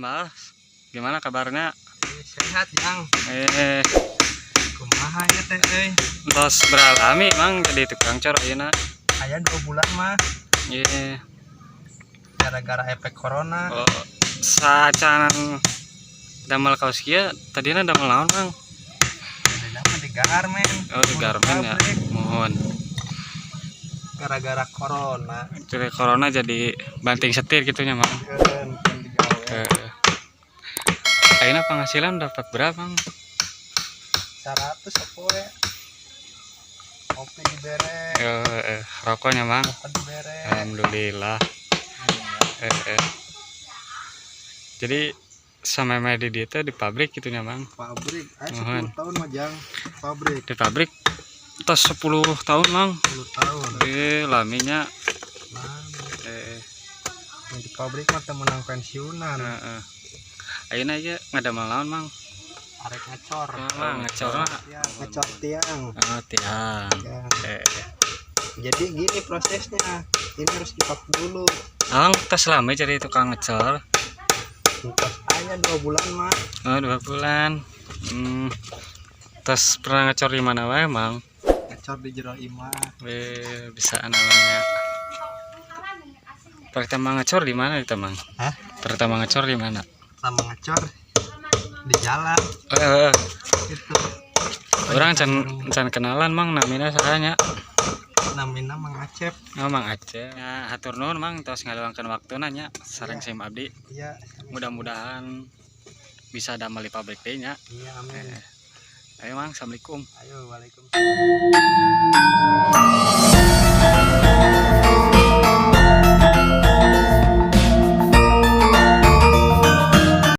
Mas. Gimana kabarnya? Sehat, Jang. Kumaha ya teh? Tos beralami mang jadi tukang cor ayeuna. Aya 2 bulan mah Iya. gara-gara efek corona. Oh, sacan damel kaos kieu tadina damel naon, Mang? Jadi mah di garmen. Oh, di garmen ya. Mohon. Gara-gara corona. Jadi corona jadi banting setir gitunya, Mang. Ayeuna penghasilan dapat berapa, Mang? 100 sepoe. Kopi dibere. Rokoknya, Mang. Rokok dibere. Alhamdulillah. Jadi sama di dia di pabrik gitunya, Mang. Pabrik, 10 tahun mah, Jang. Pabrik. Di pabrik tos 10 tahun, Mang. 10 tahun. Laminya Di pabrik mah teu meunang pensiunan. Ayeuna ieu ngadamel naon, Mang? Arek ngecor. Ngecor. Ngecor tiang. Oh, tiang. Jadi gini prosesnya. Ini harus dipakai dulu. Ang tos lama jadi tukang ngecor. Tos hanya 2 bulan mah. Oh, 2 bulan. Tos pernah ngecor di mana wae, Mang? Ngecor di jero imah. Bisa namanya. Pertama ngecor di mana itu, Mang? Hah? Pertama ngecor di mana? Sama ngecor di jalan. Gitu. Orang can kenalan, Mang, namina sahanya. Namina Mang Acep. Oh, Mang Acep. Ya, hatur nuhun, Mang, tos ngaluangkeun waktuna nya sareng sim abdi. Iya. Mudah-mudahan bisa damel di pabrik teh nya. Iya, amin. Ayo, Mang, assalamualaikum. Ayo, waalaikumsalam.